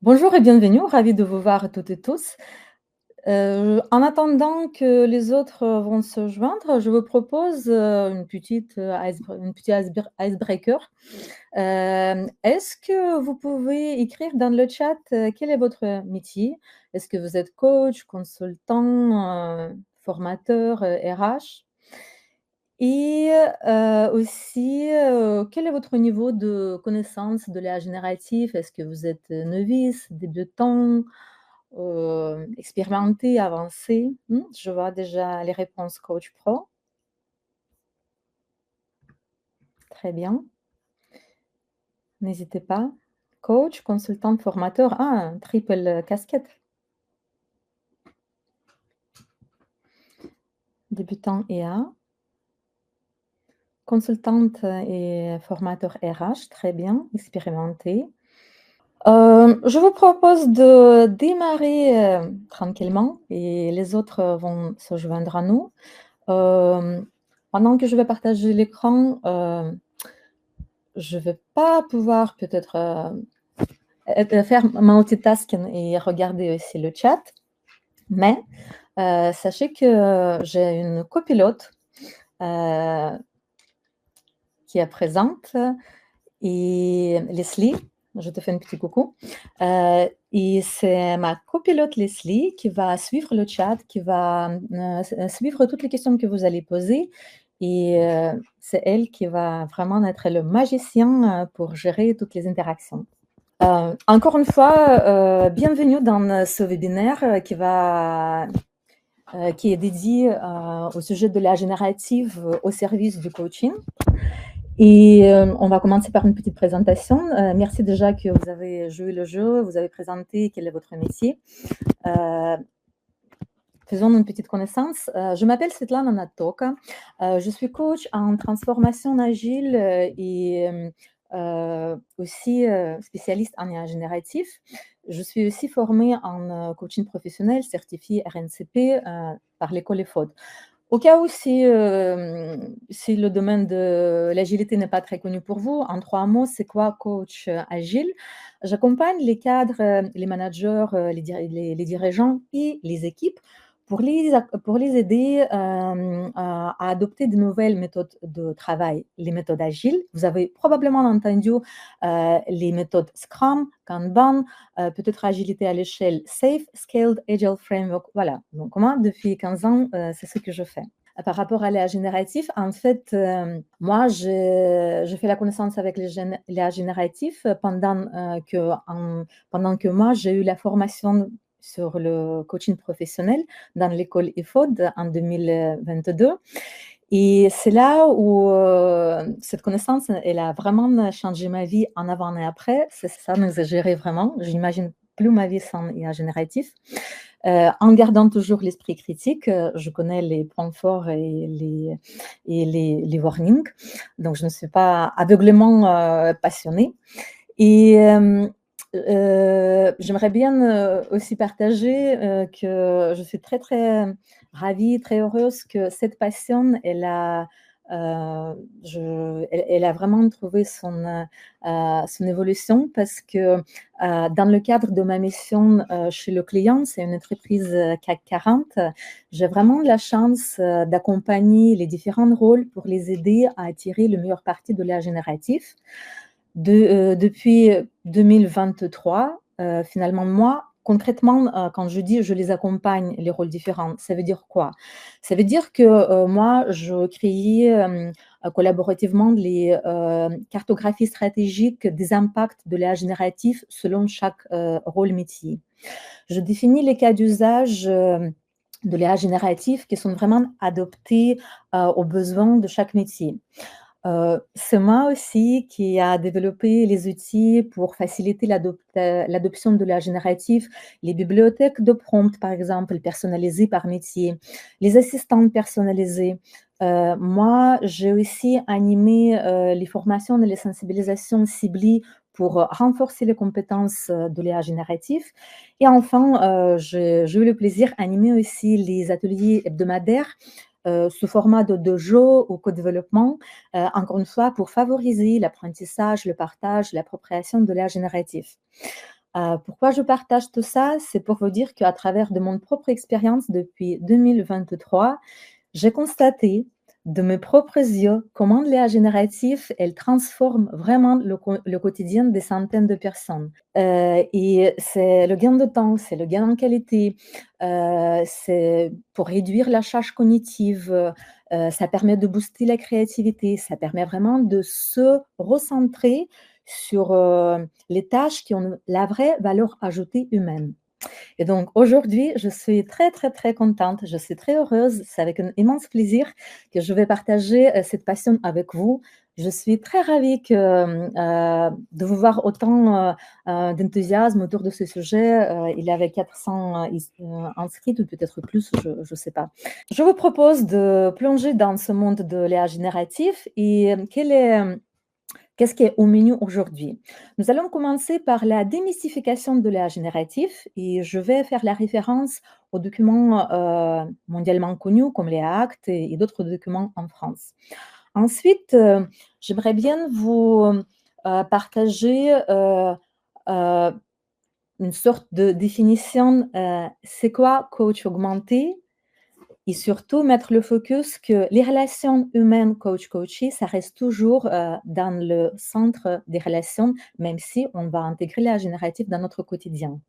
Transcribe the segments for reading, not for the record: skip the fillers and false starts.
Bonjour et bienvenue, ravi de vous voir toutes et tous. En attendant que les autres, vont se joindre, je vous propose, une petite icebreaker. Est-ce que vous pouvez écrire dans le chat, quel est votre métier? Est-ce que vous êtes coach, consultant, formateur, RH? Et aussi, quel est votre niveau de connaissance de l'IA génératif? Est-ce que vous êtes, novice, débutant, expérimenté, avancé? Je vois déjà les réponses coach pro. Très bien, n'hésitez pas. Coach, consultante, formateur. Ah, triple, casquette. Débutant IA, consultante et formateur RH, très bien, expérimenté. Je vous propose de démarrer, tranquillement et les autres, vont se joindre à nous. Hem, Pendant que je vais partager l'écran, je vais pas pouvoir peut-être, faire multitasking et regarder aussi le chat, mais sachez que j'ai une copilote, heu, qui est présente. Et Leslie, je te fais un petit coucou. Et c'est ma copilote Leslie qui va suivre le chat, qui va, suivre toutes les questions que vous allez poser et c'est elle qui va vraiment être le magicien, pour gérer toutes les interactions. Encore une fois, bienvenue dans ce webinaire, qui est dédié, au sujet de la générative, au service du coaching. Et on va commencer par une petite présentation. Merci déjà que vous avez joué le jeu, vous avez présenté quel est votre métier. Euh, Faisons une petite connaissance. Je m'appelle Svetlana Natoka. Je suis coach en transformation agile et aussi spécialiste en IA génératif. Je suis aussi formée en coaching professionnel certifié RNCP par l'école EFOD. Au cas où si le domaine de l'agilité n'est pas très connu pour vous, en 3 mots, c'est quoi coach, agile? J'accompagne les cadres, les managers, les dirigeants et les équipes pour les aider, à adopter de nouvelles méthodes de travail, les méthodes agiles. Vous avez probablement entendu, les méthodes Scrum, Kanban, peut-être agilité à l'échelle SAFe, Scaled Agile Framework. Voilà, donc moi, depuis 15 ans, c'est ce que je fais. Par rapport à l'IA génératif, en fait, moi, je fais la connaissance avec l'IA génératif pendant que moi, j'ai eu la formation sur le coaching professionnel dans l'école EFOD en 2022. Et c'est là où cette connaissance, elle a vraiment changé ma vie en avant et après. C'est ça m'exagérer vraiment. J'imagine plus ma vie sans IA génératif. En gardant toujours l'esprit critique, je connais les points forts et les warnings. Donc, je ne suis pas aveuglément passionnée. Et j'aimerais bien aussi partager que je suis très, très ravie, très heureuse que cette passion, elle a vraiment trouvé son évolution parce que dans le cadre de ma mission chez le client, c'est une entreprise CAC 40, j'ai vraiment la chance d'accompagner les différents rôles pour les aider à attirer le meilleur parti de l'IA génératif. Depuis 2023, finalement, moi, concrètement, quand je dis: «Je les accompagne, les rôles différents», ça veut dire quoi? Ça veut dire que, moi, je crée, collaborativement les, cartographies stratégiques des impacts de l'IA génératif selon chaque, rôle métier. Je définis les cas d'usage, de l'IA génératif qui sont vraiment adoptés, aux besoins de chaque métier. C'est moi aussi qui a développé les outils pour faciliter l'adoption de la générative, les bibliothèques de prompt, par exemple, personnalisées par métier, les assistants personnalisés. Moi, j'ai aussi animé, les formations et les sensibilisations ciblées pour, renforcer les compétences, de l'IA génératif et enfin, j'ai eu le plaisir d'animer aussi les ateliers hebdomadaires, sous format de jeu ou co-développement, encore une fois pour favoriser l'apprentissage, le partage, l'appropriation de l'IA génératif. Pourquoi je partage tout ça? C'est pour vous dire qu'à travers de mon propre expérience depuis 2023, j'ai constaté de mes propres yeux comment l'IA génératif, elle transforme vraiment le quotidien des centaines de personnes. Et c'est le gain de temps, c'est le gain en qualité, c'est pour réduire la charge cognitive, ça permet de booster la créativité, ça permet vraiment de se recentrer sur, les tâches qui ont la vraie valeur ajoutée humaine. Et donc aujourd'hui, je suis très, très, très contente, je suis très heureuse. C'est avec un immense plaisir que je vais partager, cette passion avec vous. Je suis très ravie de vous voir autant, d'enthousiasme autour de ce sujet. Il y avait 400 inscrits ou peut-être plus, je ne sais pas. Je vous propose de plonger dans ce monde de l'IA génératif et qu'est-ce qui est au menu aujourd'hui? Nous allons commencer par la démystification de l'IA génératif et je vais faire la référence aux documents mondialement connus comme les actes et d'autres documents en France. Ensuite, j'aimerais bien vous partager euh, une sorte de définition. C'est quoi coach augmenté? Et surtout, mettre le focus que les relations humaines coach-coachee, ça reste toujours dans le centre des relations, même si on va intégrer la générative dans notre quotidien.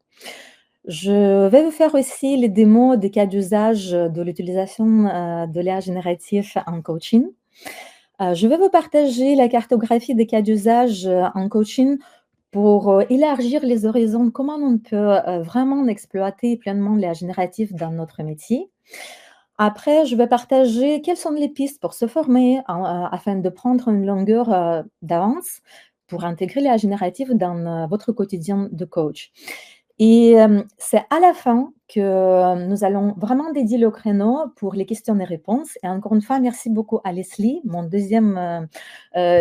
Je vais vous faire aussi les démos des cas d'usage de l'utilisation de l'IA générative en coaching. Je vais vous partager la cartographie des cas d'usage en coaching pour élargir les horizons, comment on peut vraiment exploiter pleinement l'IA générative dans notre métier. Après, je vais partager quelles sont les pistes pour se former afin de prendre une longueur d'avance pour intégrer l'IA générative dans votre quotidien de coach. Et c'est à la fin que nous allons vraiment dédier le créneau pour les questions et réponses. Et encore une fois, merci beaucoup à Leslie, mon deuxième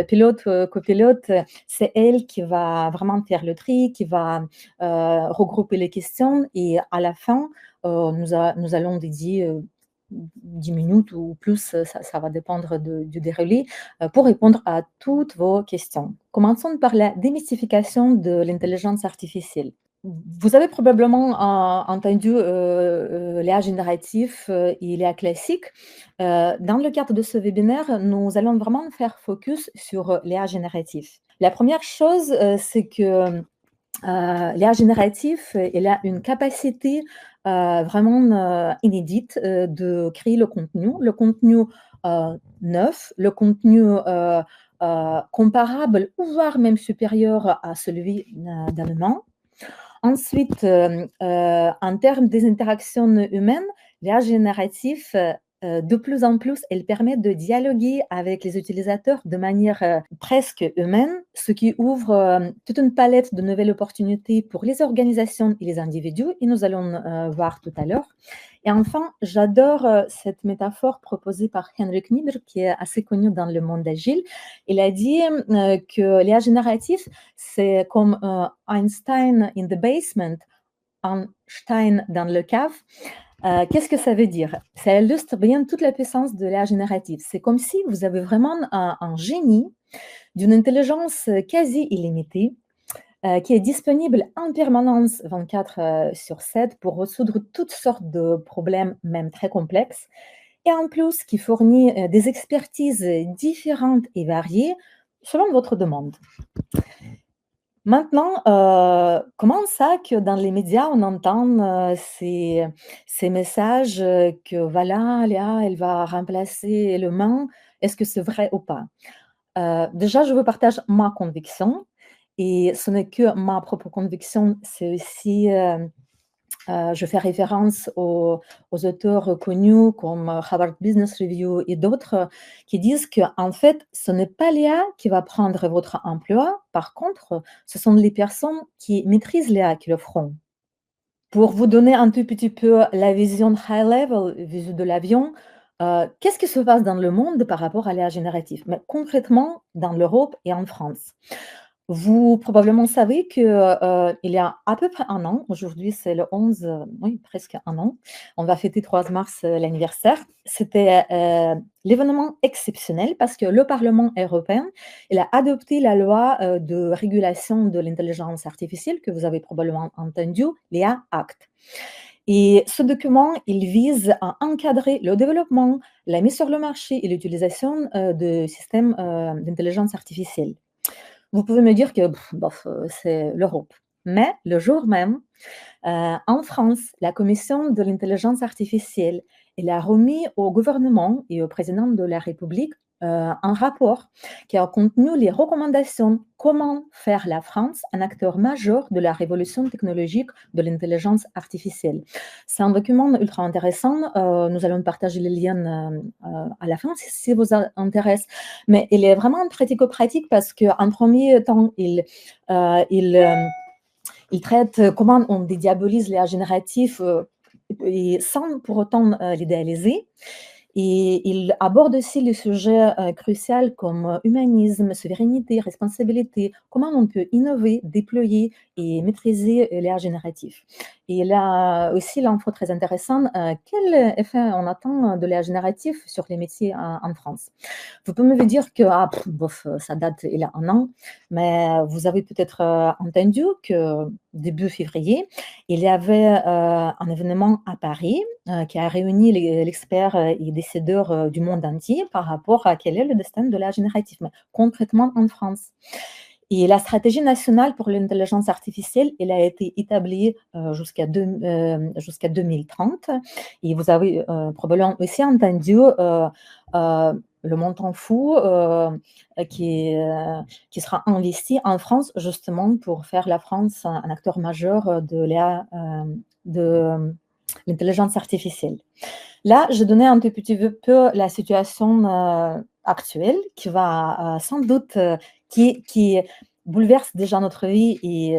pilote, copilote. C'est elle qui va vraiment faire le tri, qui va regrouper les questions. Et à la fin, nous allons dédier 10 minutes ou plus, ça va dépendre du déroulé, pour répondre à toutes vos questions. Commençons par la démystification de l'intelligence artificielle. Vous avez probablement entendu l'IA génératif et l'IA classique. Dans le cadre de ce webinaire, nous allons vraiment faire focus sur l'IA génératif. La première chose, c'est que l'IA génératif, elle a une capacité vraiment inédite de créer le contenu neuf, le contenu comparable, voire même supérieur à celui d'un humain. Ensuite, en termes des interactions humaines, l'IA génératif, de plus en plus, elle permet de dialoguer avec les utilisateurs de manière presque humaine, ce qui ouvre toute une palette de nouvelles opportunités pour les organisations et les individus, et nous allons voir tout à l'heure. Et enfin, j'adore cette métaphore proposée par Henrik Niebuhr, qui est assez connu dans le monde agile. Il a dit que l'IA génératif, c'est comme Einstein in the basement, Einstein dans le cave. Qu'est-ce que ça veut dire? Ça illustre bien toute la puissance de l'IA générative. C'est comme si vous avez vraiment un génie d'une intelligence quasi illimitée qui est disponible en permanence 24/7 pour résoudre toutes sortes de problèmes, même très complexes, et en plus qui fournit des expertises différentes et variées selon votre demande. Maintenant, comment ça que dans les médias, on entend ces messages que voilà, l'IA, elle va remplacer l'humain? Est-ce que c'est vrai ou pas? Déjà, je vous partage ma conviction et ce n'est que ma propre conviction, c'est aussi, je fais référence aux auteurs connus comme Harvard Business Review et d'autres qui disent qu'en fait, ce n'est pas l'IA qui va prendre votre emploi. Par contre, ce sont les personnes qui maîtrisent l'IA qui le feront. Pour vous donner un tout petit peu la vision high level, vision de l'avion, qu'est-ce qui se passe dans le monde par rapport à l'IA générative? Mais concrètement, dans l'Europe et en France. Vous probablement savez que, il y a à peu près un an, aujourd'hui c'est le 11, oui presque un an, on va fêter 3 mars, l'anniversaire. C'était, l'événement exceptionnel parce que le Parlement européen, il a adopté la loi, de régulation de l'intelligence artificielle que vous avez probablement entendu, l'IA Act. Et ce document, il vise à encadrer le développement, la mise sur le marché et l'utilisation, de systèmes, d'intelligence artificielle. Vous pouvez me dire que bof, c'est l'Europe. Mais le jour même, en France, la commission de l'intelligence artificielle, elle a remis au gouvernement et au président de la République, un rapport qui a contenu les recommandations comment faire la France un acteur majeur de la révolution technologique de l'intelligence artificielle. C'est un document ultra intéressant, nous allons partager les liens, à la fin si vous intéresse. Mais il est vraiment pratico-pratique parce qu'en premier temps, il traite comment on dédiabolise l'IA génératif, et sans pour autant, l'idéaliser. Et il aborde aussi les sujets, cruciaux comme, humanisme, souveraineté, responsabilité, comment on peut innover, déployer et maîtriser, l'IA génératif. Et il a aussi l'info très intéressante, quel effet on attend de l'IA génératif sur les métiers en France? Vous pouvez me dire que, ah bof, ça date il y a un an, mais vous avez peut-être, entendu que début février, il y avait, un événement à Paris, qui a réuni les experts, et décideurs, du monde entier par rapport à quel est le destin de l'IA générative, mais concrètement en France. Et la stratégie nationale pour l'intelligence artificielle, elle a été établie, jusqu'à 2030 et vous avez, probablement aussi entendu, le montant fou, qui sera investi en France justement pour faire la France un acteur majeur, de l'IA, de l'intelligence artificielle. Là, je donnais un tout petit peu la situation, actuelle qui va, sans doute, qui bouleverse déjà notre vie et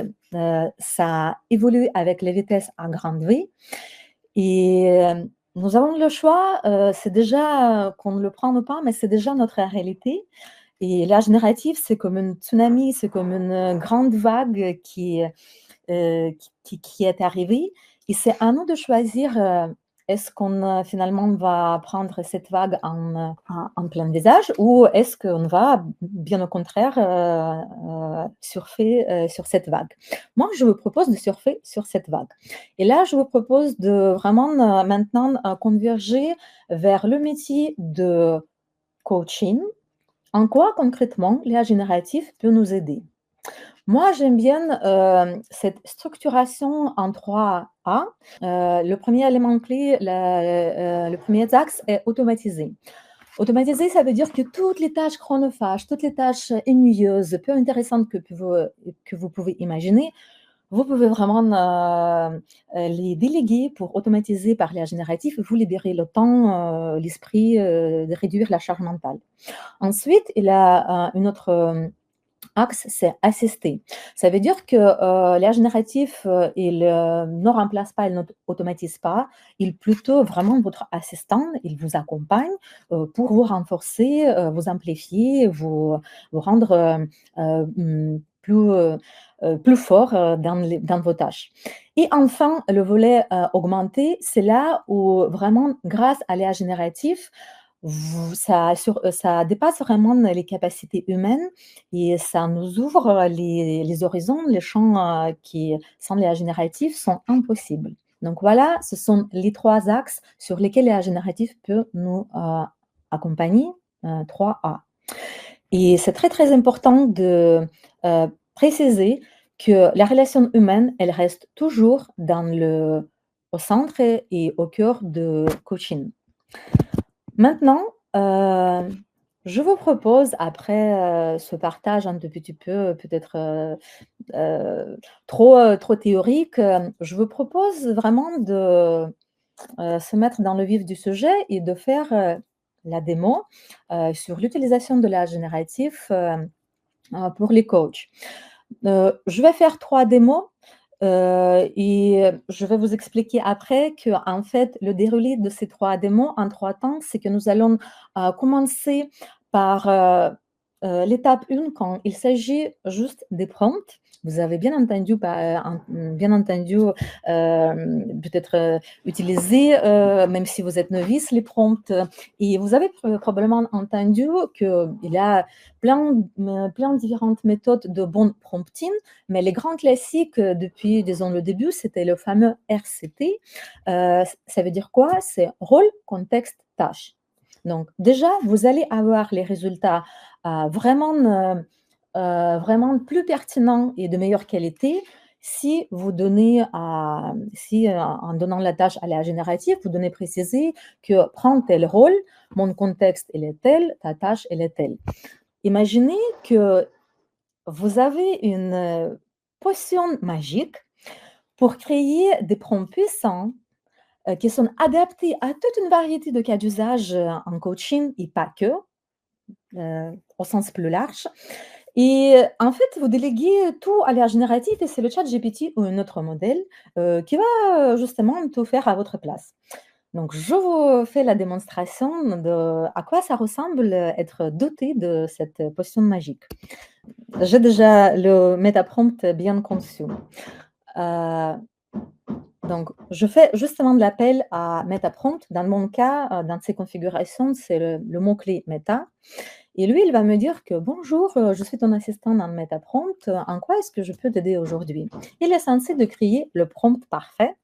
ça évolue avec les vitesses à grande V et nous avons le choix, c'est déjà, qu'on ne le prenne ou pas, mais c'est déjà notre réalité et l'âge génératif, c'est comme un tsunami, c'est comme une, grande vague qui est arrivée et c'est à nous de choisir, est-ce qu'on, finalement va prendre cette vague en plein visage ou est-ce qu'on va, bien au contraire, surfer, sur cette vague? Moi, je vous propose de surfer sur cette vague et là, je vous propose de vraiment, maintenant, converger vers le métier de coaching. En quoi concrètement l'IA génératif peut nous aider? Moi, j'aime bien, cette structuration en 3 A. Le premier élément clé, le 1er axe est automatiser. Automatiser, ça veut dire que toutes les tâches chronophages, toutes les tâches ennuyeuses, peu intéressantes que vous pouvez imaginer, vous pouvez vraiment, les déléguer pour automatiser par l'IA génératif, vous libérer le temps, l'esprit, de réduire la charge mentale. Ensuite, il y a, une autre, axe, c'est assister. Ça veut dire que, l'IA génératif, il, ne remplace pas, il n'automatise pas, il plutôt vraiment votre assistant, il vous accompagne, pour vous renforcer, vous amplifier, vous rendre, plus fort, dans vos tâches. Et enfin, le volet, augmenté, c'est là où vraiment grâce à l'IA génératif, ça dépasse vraiment les capacités humaines et ça nous ouvre les horizons, les champs, qui, sans l'IA génératif, sont impossibles. Donc voilà, ce sont les 3 axes sur lesquels l'IA générative peut nous, accompagner, 3A. Et c'est très, très important de, préciser que la relation humaine, elle reste toujours au centre et au cœur de coaching. Maintenant, je vous propose après, ce partage un tout petit peu peut-être, trop théorique, je vous propose vraiment de, se mettre dans le vif du sujet et de faire, la démo, sur l'utilisation de l'IA génératif, pour les coachs. Je vais faire 3 démos, et je vais vous expliquer après qu'en fait, le déroulé de ces 3 démos en 3 temps, c'est que nous allons, commencer par, l'étape 1, quand il s'agit juste des prompts, vous avez bien entendu, peut-être utiliser, même si vous êtes novice, les prompts. Et vous avez probablement entendu qu'il y a plein de différentes méthodes de bon prompting, mais les grands classiques depuis, disons, le début, c'était le fameux RCT. Ça veut dire quoi? C'est rôle, contexte, tâche. Donc déjà, vous allez avoir les résultats vraiment plus pertinents et de meilleure qualité si vous donnez en donnant la tâche à la générative, vous donnez préciser que prends tel rôle, mon contexte il est tel, ta tâche elle est telle. Imaginez que vous avez une potion magique pour créer des prompts puissants qui sont adaptés à toute une variété de cas d'usage en coaching et pas que, au sens plus large. Et en fait, vous déléguez tout à l'IA générative et c'est le chat GPT ou un autre modèle qui va justement tout faire à votre place. Donc, je vous fais la démonstration de à quoi ça ressemble être doté de cette potion magique. J'ai déjà le MetaPrompt bien conçu. Donc, je fais justement de l'appel à MetaPrompt. Dans mon cas, dans ces configurations, c'est le mot-clé Meta. Et lui, il va me dire que bonjour, je suis ton assistant dans MetaPrompt. En quoi est-ce que je peux t'aider aujourd'hui? Il est censé de créer le prompt parfait.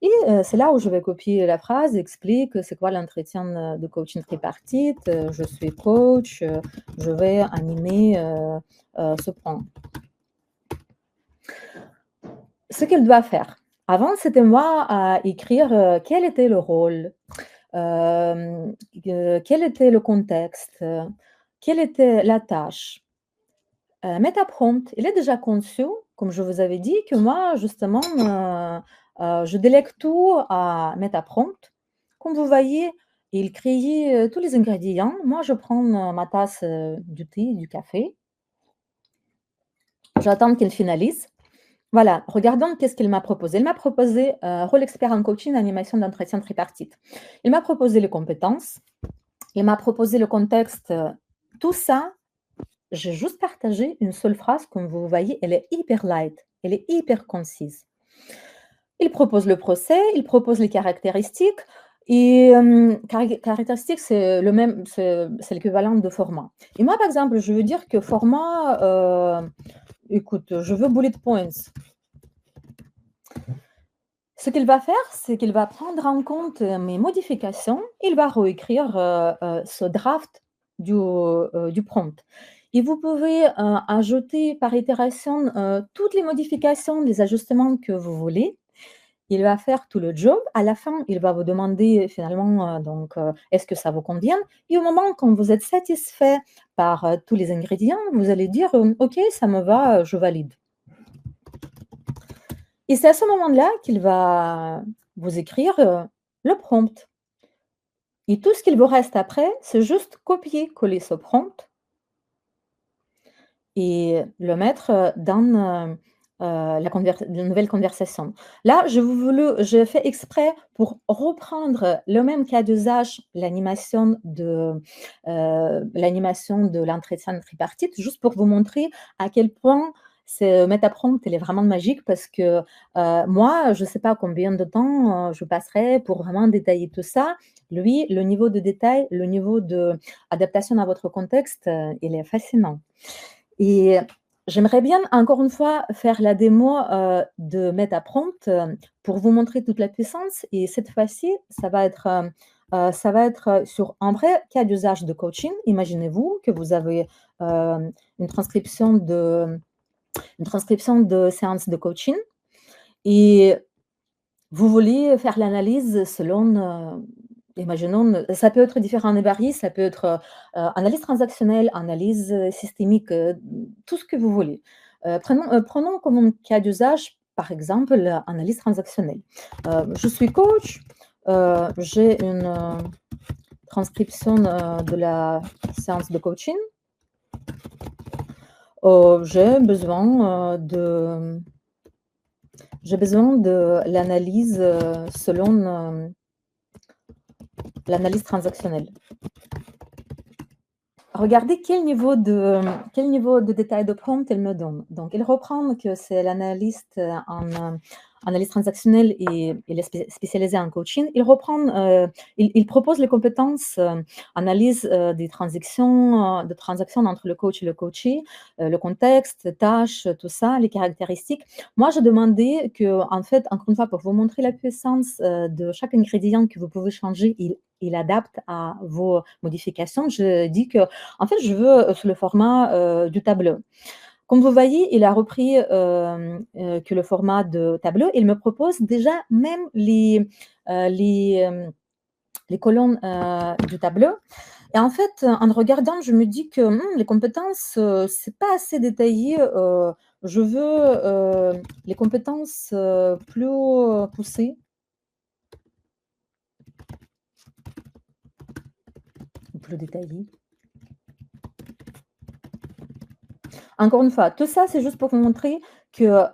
Et c'est là où je vais copier la phrase, explique c'est quoi l'entretien de coaching tripartite, je suis coach, je vais animer ce point. Ce qu'il doit faire. Avant, c'était moi à écrire quel était le rôle, quel était le contexte, quelle était la tâche. MetaPrompt, il est déjà conçu, comme je vous avais dit, que moi, justement, je délègue tout à MetaPrompt. Comme vous voyez, il crée tous les ingrédients. Moi, je prends ma tasse du thé, du café. J'attends qu'il finalise. Voilà, regardons qu'est-ce qu'il m'a proposé. Il m'a proposé rôle expert en coaching, animation d'entretien tripartite. Il m'a proposé les compétences. Il m'a proposé le contexte. Tout ça, j'ai juste partagé une seule phrase, comme vous voyez, elle est hyper light, elle est hyper concise. Il propose le procès, il propose les caractéristiques, et caractéristiques, c'est l'équivalent de format. Et moi, par exemple, je veux dire que format, écoute, je veux bullet points. Ce qu'il va faire, c'est qu'il va prendre en compte mes modifications, il va réécrire ce draft du prompt. Et vous pouvez ajouter par itération toutes les modifications, les ajustements que vous voulez. Il va faire tout le job. À la fin, il va vous demander finalement, est-ce que ça vous convient? Et au moment quand vous êtes satisfait par tous les ingrédients, vous allez dire, OK, ça me va, je valide. Et c'est à ce moment-là qu'il va vous écrire le prompt. Et tout ce qu'il vous reste après, c'est juste copier-coller ce prompt et le mettre dans la nouvelle conversation. Là, je fais exprès pour reprendre le même cas d'usage, l'animation de l'entretien tripartite, juste pour vous montrer à quel point ce MetaPrompt, il est vraiment magique parce que moi, je ne sais pas combien de temps je passerai pour vraiment détailler tout ça. Lui, le niveau de détail, le niveau d'adaptation à votre contexte, il est fascinant. Et j'aimerais bien, encore une fois, faire la démo de MetaPrompt pour vous montrer toute la puissance. Et cette fois-ci, ça va être sur un vrai cas d'usage de coaching. Imaginez-vous que vous avez une transcription de séance de coaching et vous voulez faire l'analyse selon, imaginons, ça peut être différent et varié, ça peut être analyse transactionnelle, analyse systémique, tout ce que vous voulez. Prenons comme cas d'usage, par exemple, l'analyse transactionnelle. Je suis coach, j'ai une transcription de la séance de coaching. J'ai besoin de l'analyse selon l'analyse transactionnelle. regardez quel niveau de détail de prompt elle me donne. Donc, il reprend que c'est l'analyste en analyse transactionnelle et il est spécialisé en coaching. Il propose les compétences analyse des transactions, de transactions entre le coach et le coaché, le contexte, tâches, tout ça, les caractéristiques. Moi, je demandais que, en fait, encore une fois, pour vous montrer la puissance de chaque ingrédient que vous pouvez changer, il adapte à vos modifications. Je dis que, en fait, je veux sous le format du tableau. Comme vous voyez, il a repris que le format de tableau. Il me propose déjà même euh, les, euh, les colonnes du tableau. Et en fait, en regardant, je me dis que les compétences, c'est pas assez détaillé. Je veux les compétences plus poussées, plus détaillées. Encore une fois, tout ça, c'est juste pour vous montrer que,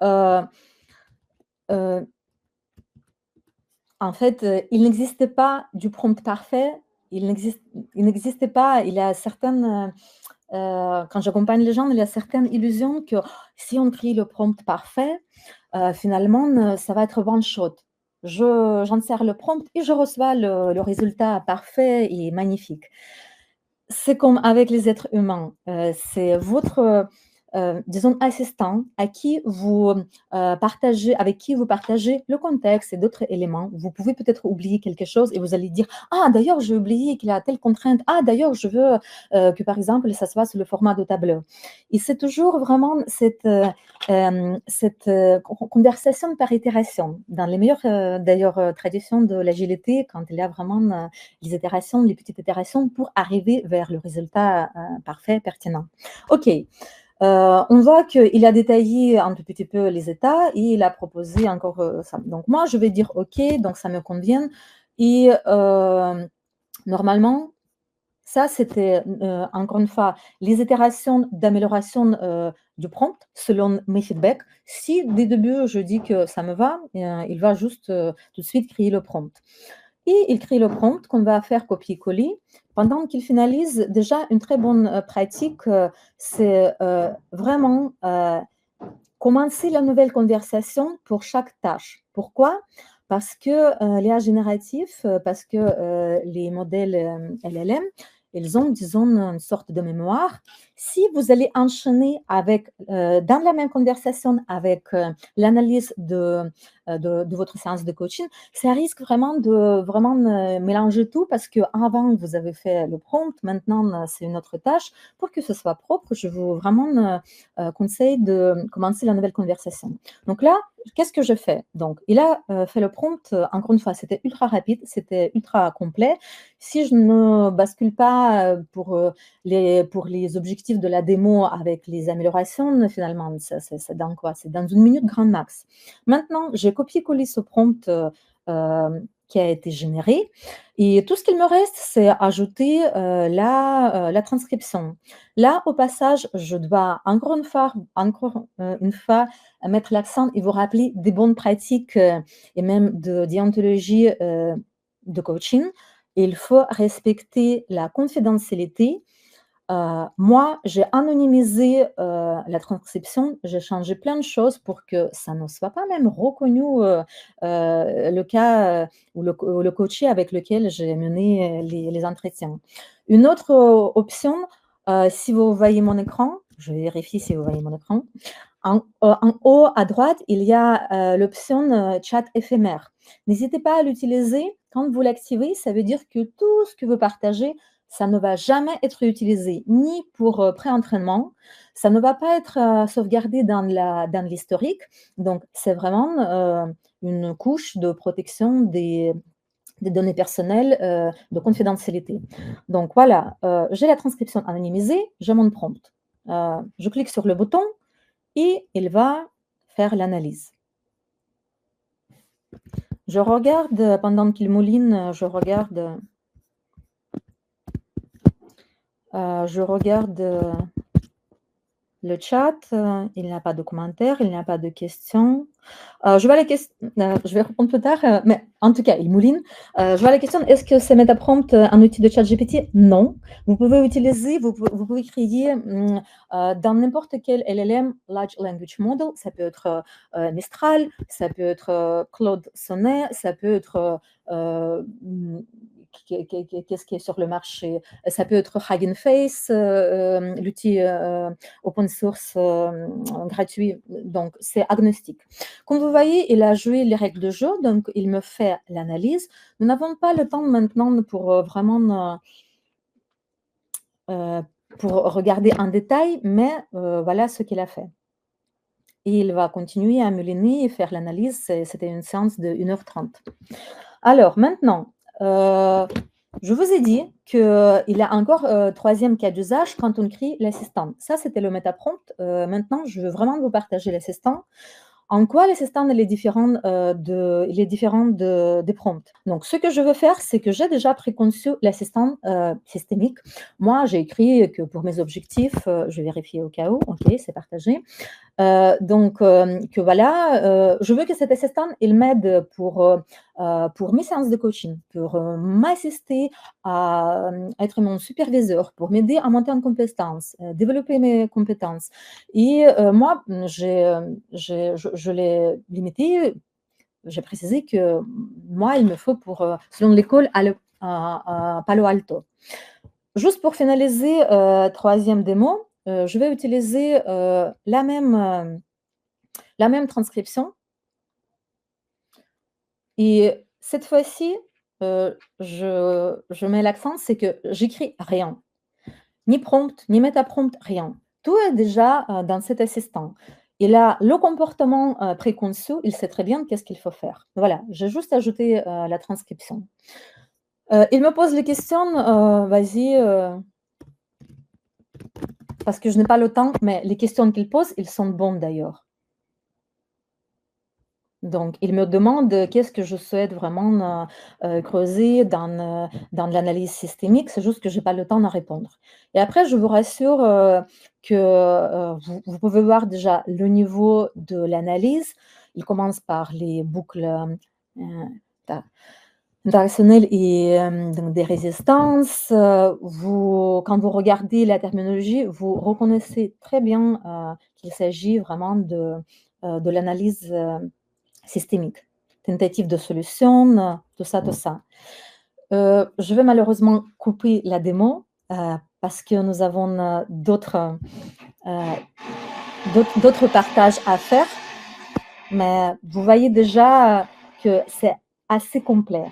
en fait, il n'existe pas du prompt parfait. Il n'existe pas. Il y a certaines, quand j'accompagne les gens, il y a certaines illusions que si on crée le prompt parfait, finalement, ça va être one shot. J'insère le prompt et je reçois le résultat parfait et magnifique. C'est comme avec les êtres humains, c'est votre, disons assistant à qui vous, avec qui vous partagez le contexte et d'autres éléments. Vous pouvez peut-être oublier quelque chose et vous allez dire: «Ah d'ailleurs, j'ai oublié qu'il y a telle contrainte. Ah d'ailleurs, je veux, que par exemple, ça soit sous le format de tableau» et c'est toujours vraiment cette, conversation par itération. Dans les meilleures, d'ailleurs, traditions de l'agilité, quand il y a vraiment, les itérations, les petites itérations pour arriver vers le résultat parfait, pertinent. OK. On voit qu'il a détaillé un tout petit peu les états et il a proposé encore ça. Donc moi, je vais dire OK, donc ça me convient. Et normalement, ça, c'était encore une fois les itérations d'amélioration du prompt selon mes feedbacks. Si dès le début, je dis que ça me va, il va juste tout de suite créer le prompt. Et il crée le prompt qu'on va faire copier-coller. Pendant qu'il finalise, déjà une très bonne pratique, c'est vraiment commencer la nouvelle conversation pour chaque tâche. Pourquoi? Parce que l'IA génératif, parce que les modèles LLM, ils ont, disons, une sorte de mémoire. Si vous allez enchaîner avec, dans la même conversation avec l'analyse de votre séance de coaching, ça risque vraiment de vraiment mélanger tout parce qu'avant, vous avez fait le prompt, maintenant, c'est une autre tâche. Pour que ce soit propre, je vous vraiment conseille de commencer la nouvelle conversation. Donc là, qu'est-ce que je fais? Donc, il a fait le prompt, encore une fois, c'était ultra rapide, c'était ultra complet. Si je ne bascule pas pour les objectifs de la démo avec les améliorations, finalement, c'est dans quoi? C'est dans une minute grand max. Maintenant, j'ai copié-collé ce prompt qui a été généré et tout ce qu'il me reste, c'est ajouter la transcription. Là, au passage, je dois encore une fois mettre l'accent et vous rappeler des bonnes pratiques et même de déontologie de coaching. Il faut respecter la confidentialité. Moi, j'ai anonymisé la transcription, j'ai changé plein de choses pour que ça ne soit pas même reconnu le cas ou le coaché avec lequel j'ai mené les entretiens. Une autre option, si vous voyez mon écran, je vérifie si vous voyez mon écran. En haut à droite, il y a l'option chat éphémère. N'hésitez pas à l'utiliser. Quand vous l'activez, ça veut dire que tout ce que vous partagez, ça ne va jamais être utilisé, ni pour pré-entraînement, ça ne va pas être sauvegardé dans l'historique. Donc, c'est vraiment une couche de protection des données personnelles, de confidentialité. Donc, voilà, j'ai la transcription anonymisée, j'ai mon prompt. Je clique sur le bouton et il va faire l'analyse. Je regarde, pendant qu'il mouline, je regarde le chat, il n'y a pas de commentaires, il n'y a pas de questions. Je vais répondre plus tard, mais en tout cas, il mouline. Je vois la question, est-ce que c'est Metaprompt un outil de chat GPT? Non. Vous pouvez utiliser, vous pouvez créer dans n'importe quel LLM, Large Language Model, ça peut être Mistral, ça peut être Claude Sonnet, ça peut être qu'est-ce qui est sur le marché? Ça peut être Hugging Face, l'outil open source gratuit, donc c'est agnostique. Comme vous voyez, il a joué les règles de jeu, donc il me fait l'analyse. Nous n'avons pas le temps maintenant pour vraiment pour regarder en détail, mais voilà ce qu'il a fait. Et il va continuer à mouliner et faire l'analyse. C'était une séance de 1h30. Alors maintenant, je vous ai dit qu'il y a encore troisième cas d'usage quand on crée l'assistant. Ça, c'était le Metaprompt. Maintenant, je veux vraiment vous partager l'assistant. En quoi l'assistant il est différent, des prompts? Donc, ce que je veux faire, c'est que j'ai déjà préconçu l'assistant systémique. Moi, j'ai écrit que pour mes objectifs, je vais vérifier au cas où, ok, c'est partagé. Donc, que voilà, je veux que cet assistant, il m'aide pour mes séances de coaching, pour m'assister à être mon superviseur, pour m'aider à monter en compétences, développer mes compétences. Et moi, je l'ai limité, j'ai précisé que moi, il me faut pour, selon l'école, à Palo Alto. Juste pour finaliser, troisième démo, je vais utiliser la même transcription. Et cette fois-ci, je mets l'accent, c'est que j'écris rien. Ni prompt, ni métaprompt, rien. Tout est déjà dans cet assistant. Il a le comportement préconçu, il sait très bien qu'est-ce qu'il faut faire. Voilà, j'ai juste ajouté la transcription. Il me pose les questions, vas-y, parce que je n'ai pas le temps, mais les questions qu'il pose, ils sont bonnes d'ailleurs. Donc, il me demande qu'est-ce que je souhaite vraiment creuser dans l'analyse systémique. C'est juste que je n'ai pas le temps d'en répondre. Et après, je vous rassure que vous pouvez voir déjà le niveau de l'analyse. Il commence par les boucles interactionnelles et donc des résistances. Quand vous regardez la terminologie, vous reconnaissez très bien qu'il s'agit vraiment de l'analyse systémique, tentative de solution, tout ça, tout ça. Je vais malheureusement couper la démo parce que nous avons d'autres partages à faire, mais vous voyez déjà que c'est assez complet.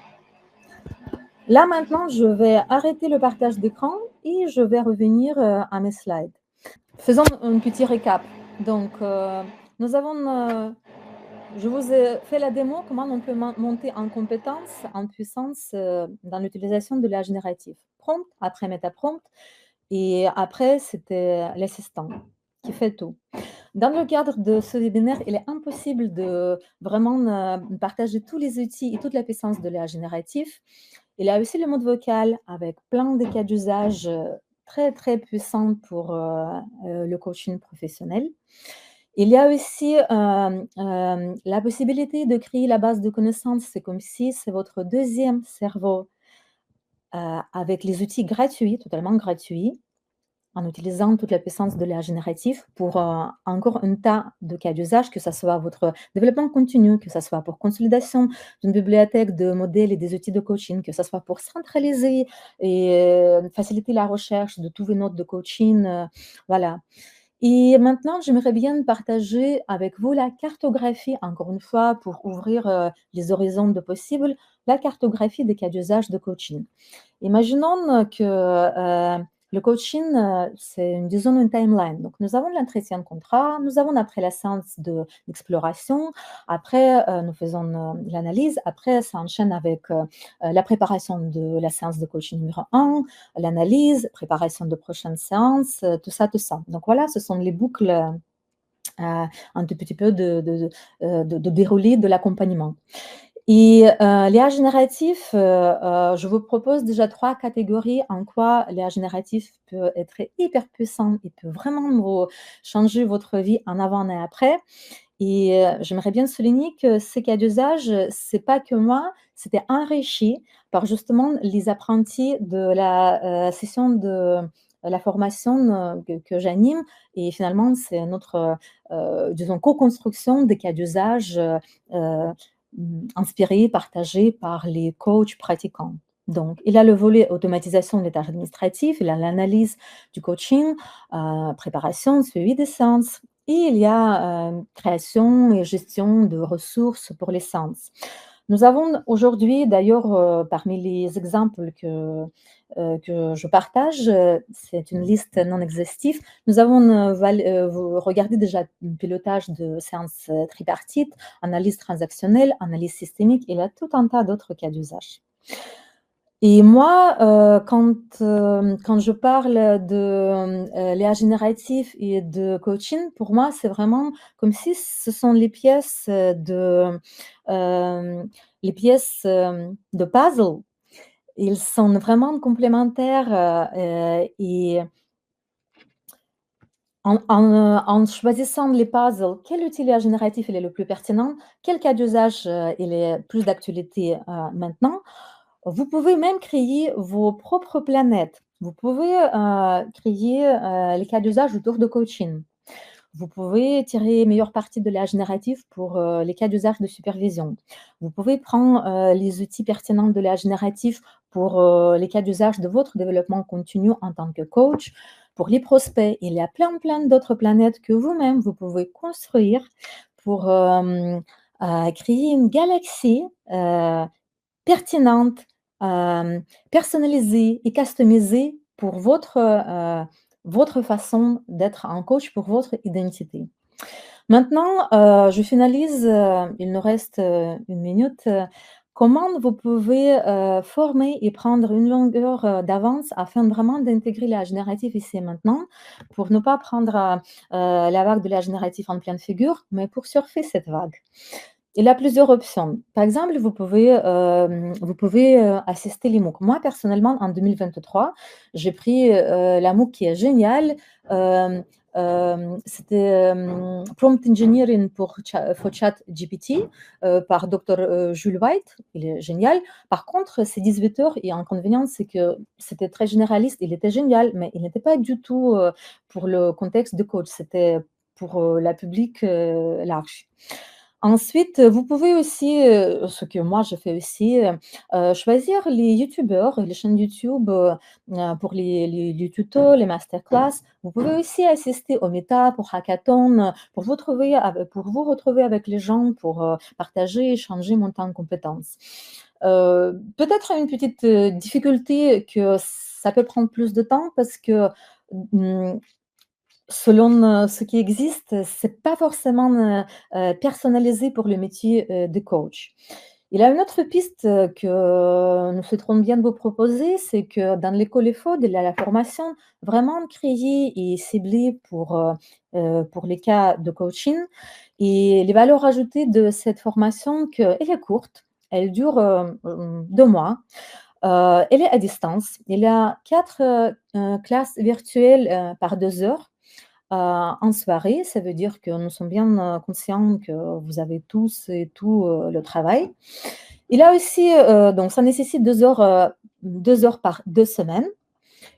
Là, maintenant, je vais arrêter le partage d'écran et je vais revenir à mes slides. Faisons un petit récap. Donc, nous avons je vous ai fait la démo, comment on peut monter en compétence, en puissance dans l'utilisation de l'IA générative. Prompt, après Metaprompt, et après, c'était l'assistant qui fait tout. Dans le cadre de ce webinaire, il est impossible de vraiment partager tous les outils et toute la puissance de l'IA générative. Il y a aussi le mode vocal avec plein de cas d'usage très, très puissants pour le coaching professionnel. Il y a aussi la possibilité de créer la base de connaissances. C'est comme si c'est votre deuxième cerveau avec les outils gratuits, totalement gratuits, en utilisant toute la puissance de l'IA générative pour encore un tas de cas d'usage, que ce soit votre développement continu, que ce soit pour consolidation d'une bibliothèque de modèles et des outils de coaching, que ce soit pour centraliser et faciliter la recherche de tous vos notes de coaching. Voilà. Et maintenant, j'aimerais bien partager avec vous la cartographie, encore une fois, pour ouvrir les horizons de possibles, la cartographie des cas d'usage de coaching. Imaginons que le coaching, c'est disons une timeline. Donc, nous avons l'entretien de contrat, nous avons après la séance d'exploration, après nous faisons l'analyse, après ça enchaîne avec la préparation de la séance de coaching numéro 1, l'analyse, préparation de prochaines séances, tout ça, tout ça. Donc voilà, ce sont les boucles un tout petit peu de déroulé de l'accompagnement. Et l'IA génératif, je vous propose déjà 3 catégories en quoi l'IA génératif peut être hyper puissant et peut vraiment vous changer votre vie en avant et après. Et j'aimerais bien souligner que ces cas d'usage, c'est pas que moi, c'était enrichi par justement les apprentis de la, session de la formation, que j'anime et finalement c'est notre, disons co-construction des cas d'usage, inspirés, partagés par les coachs pratiquants. Donc il a le volet automatisation des tâches administratives, il a l'analyse du coaching, préparation, suivi des séances et il y a, création et gestion de ressources pour les séances. Nous avons aujourd'hui d'ailleurs, parmi les exemples que je partage, c'est une liste non exhaustive. Nous avons, regardé déjà le pilotage de séances, tripartites, analyse transactionnelle, analyse systémique, il y a tout un tas d'autres cas d'usage. Et moi, quand je parle de, l'IA génératif et de coaching, pour moi, c'est vraiment comme si ce sont les pièces, de puzzle. Ils sont vraiment complémentaires, et en choisissant les puzzles, quel outil l'IA génératif il est le plus pertinent, quel cas d'usage, il est plus d'actualité, maintenant, vous pouvez même créer vos propres planètes. Vous pouvez, créer, les cas d'usage autour de coaching. Vous pouvez tirer meilleure partie de l'IA génératif pour, les cas d'usage de supervision. Vous pouvez prendre, les outils pertinents de l'IA génératif pour, les cas d'usage de votre développement continu en tant que coach. Pour les prospects, il y a plein d'autres planètes que vous-même, vous pouvez construire pour, créer une galaxie, pertinente, personnalisée et customisée pour votre façon d'être un coach, pour votre identité. Maintenant, je finalise, il nous reste, 1 minute. Comment vous pouvez, former et prendre une longueur, d'avance afin vraiment d'intégrer la générative ici et maintenant, pour ne pas prendre, la vague de la générative en pleine figure, mais pour surfer cette vague? Il a plusieurs options. Par exemple, vous pouvez assister les MOOC. Moi, personnellement, en 2023, j'ai pris, la MOOC qui est géniale, c'était, Prompt Engineering for ChatGPT, par docteur, Jules White. Il est génial. Par contre, c'est 18 heures et inconvénient, c'est que c'était très généraliste. Il était génial, mais il n'était pas du tout, pour le contexte de coach. C'était pour, la public, large. Ensuite, vous pouvez aussi, ce que moi je fais aussi, choisir les youtubeurs, les chaînes YouTube, pour les tutos, les masterclass. Vous pouvez aussi assister aux meet-up, aux hackathons, pour vous retrouver avec les gens, pour, partager, échanger, monter en compétences. Peut-être une petite, difficulté que ça peut prendre plus de temps parce que, mmh selon, ce qui existe, c'est pas forcément, personnalisé pour le métier, de coach. Il y a une autre piste, que nous souhaiterons bien vous proposer, c'est que dans l'école EFOD, il y a la formation vraiment créée et ciblée pour les cas de coaching et les valeurs ajoutées de cette formation qu'elle est courte, elle dure, 2 mois, elle est à distance. Il y a 4 classes virtuelles, par 2 heures. En soirée, ça veut dire que nous sommes bien, conscients que vous avez tous et tout, le travail. Il a aussi, donc ça nécessite 2 heures par 2 semaines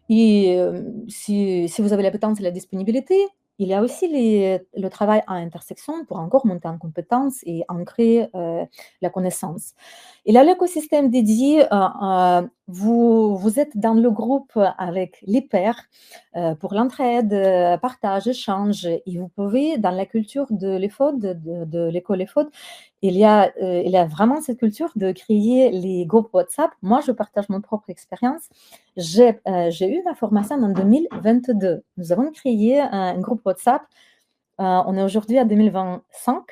et si vous avez l'appétence et la disponibilité, il y a aussi le travail à intersection pour encore monter en compétences et ancrer, la connaissance. Il a l'écosystème dédié, vous êtes dans le groupe avec les pairs, pour l'entraide, partage, échange et vous pouvez dans la culture de l'EFOD, de l'école EFOD, il y a vraiment cette culture de créer les groupes WhatsApp. Moi, je partage mon propre expérience. J'ai eu ma formation en 2022. Nous avons créé un groupe WhatsApp, on est aujourd'hui à 2025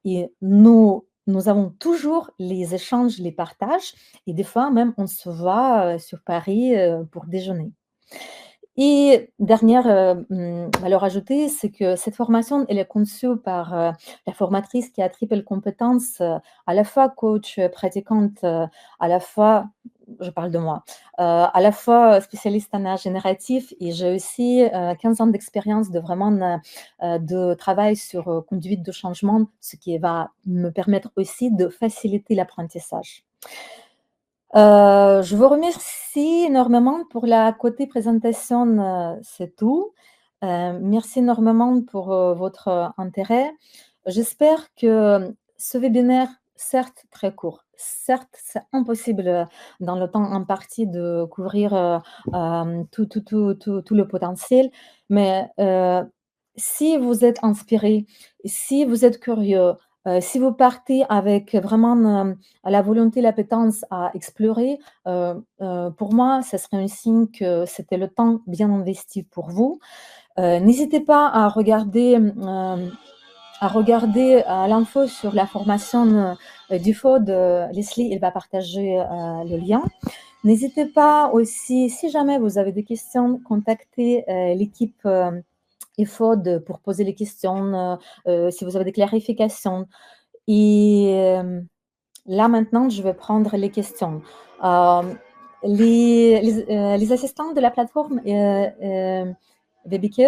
et nous avons toujours les échanges, les partages et des fois même on se voit, sur Paris, pour déjeuner. Et dernière, valeur ajoutée, c'est que cette formation, elle est conçue par, la formatrice qui a triple compétence, à la fois coach, pratiquante, à la fois je parle de moi, à la fois spécialiste en art génératif et j'ai aussi, 15 ans d'expérience de vraiment, de travail sur, conduite de changement, ce qui va me permettre aussi de faciliter l'apprentissage. Je vous remercie énormément pour la côté présentation, c'est tout. Merci énormément pour, votre intérêt. J'espère que ce webinaire, certes très court, certes c'est impossible, dans le temps imparti de couvrir, tout le potentiel, mais, si vous êtes inspiré, si vous êtes curieux, si vous partez avec vraiment, la volonté, l'appétence à explorer, pour moi, ça serait un signe que c'était le temps bien investi pour vous. N'hésitez pas à regarder, l'info sur la formation, du FOD, Leslie, elle va partager, le lien. N'hésitez pas aussi, si jamais vous avez des questions, contacter, l'équipe, EFOD pour poser les questions, si vous avez des clarifications et là, maintenant, je vais prendre les questions. Les assistants de la plateforme, BBQ,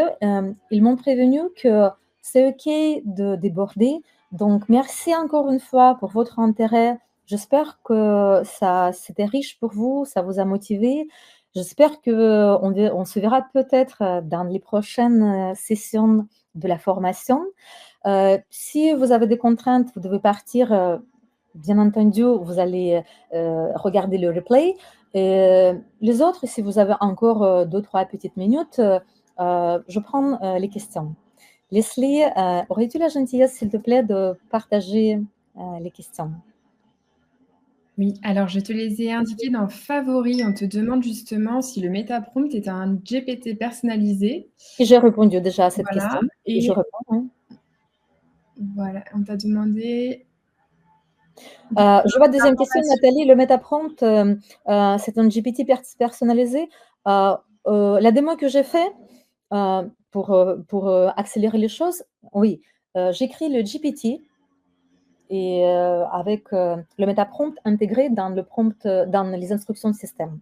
ils m'ont prévenu que c'est OK de déborder. Donc merci encore une fois pour votre intérêt. J'espère que ça c'était riche pour vous, ça vous a motivé. J'espère qu'on se verra peut-être, dans les prochaines, sessions de la formation. Si vous avez des contraintes, vous devez partir, bien entendu, vous allez, regarder le replay. Les autres, si vous avez encore, 2-3 petites minutes, je prends, les questions. Leslie, aurais-tu la gentillesse, s'il te plaît, de partager, les questions? Oui, alors je te les ai indiqués dans favoris. On te demande justement si le MetaPrompt est un GPT personnalisé. Et j'ai répondu déjà à cette Voilà, question et je et réponds, hein. voilà, on t'a demandé Je vois deuxième question, d'informations. Nathalie. Le MetaPrompt, c'est un GPT personnalisé. Heu, la démo que j'ai fait, pour accélérer les choses, oui, j'écris le GPT et avec, le MetaPrompt intégré dans le prompt, dans les instructions de système.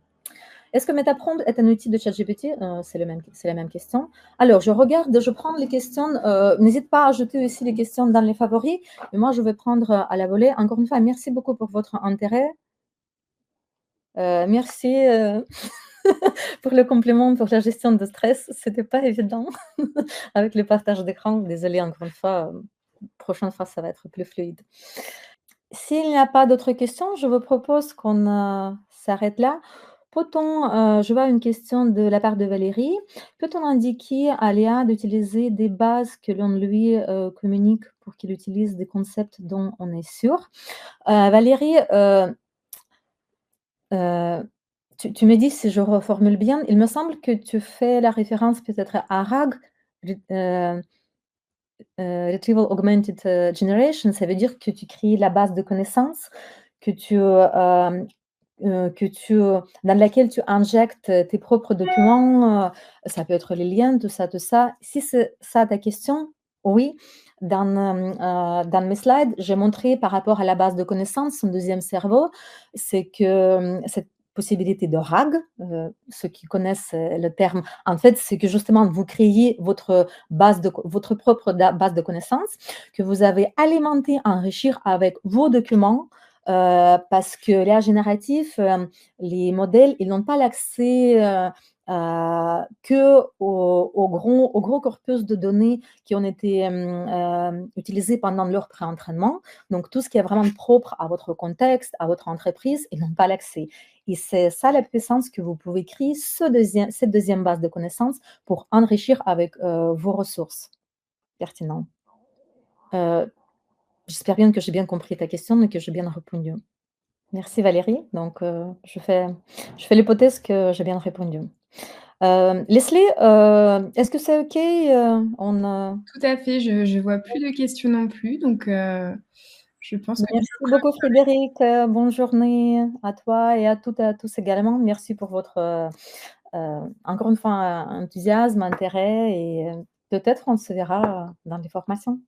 Est-ce que MetaPrompt est un outil de ChatGPT? C'est la même question. Alors, je regarde, je prends les questions. N'hésite pas à ajouter aussi les questions dans les favoris. Mais moi, je vais prendre à la volée. Encore une fois, merci beaucoup pour votre intérêt. Merci pour le compliment, pour la gestion de stress. C'était pas évident avec le partage d'écran. Désolée encore une fois. Prochaine fois, ça va être plus fluide. S'il n'y a pas d'autres questions, je vous propose qu'on, s'arrête là. Peut-on, je vois une question de la part de Valérie. Peut-on indiquer à Léa d'utiliser des bases que l'on lui, communique pour qu'il utilise des concepts dont on est sûr? Valérie, heu, tu me dis si je reformule bien. Il me semble que tu fais la référence peut-être à RAG, Retrieval Augmented, Generation. Ça veut dire que tu crées la base de connaissances, que tu, dans laquelle tu injectes tes propres documents, ça peut être les liens, tout ça, tout ça. Si c'est ça ta question, oui. Dans mes slides, j'ai montré par rapport à la base de connaissances, son deuxième cerveau, c'est que, cette possibilité de RAG, ceux qui connaissent, le terme, en fait, c'est que justement vous créez votre propre base de connaissances que vous avez alimentée, enrichir avec vos documents. Parce que l'IA génératif, les modèles, ils n'ont pas l'accès, qu'au gros corpus de données qui ont été, utilisés pendant leur pré-entraînement. Donc tout ce qui est vraiment propre à votre contexte, à votre entreprise, ils n'ont pas l'accès et c'est ça la puissance que vous pouvez créer cette deuxième base de connaissances pour enrichir avec, vos ressources pertinentes. Heu, J'espère bien que j'ai bien compris ta question et que j'ai bien répondu. Merci Valérie. Donc, je fais l'hypothèse que j'ai bien répondu. Leslie, est-ce que c'est OK, Tout à fait, je vois plus de questions non plus, donc je pense que tu merci peux beaucoup clôturer. Frédéric, bonne journée à toi et à toutes et à tous également. Merci pour votre, encore une fois, enthousiasme, intérêt et peut-être on se verra dans les formations.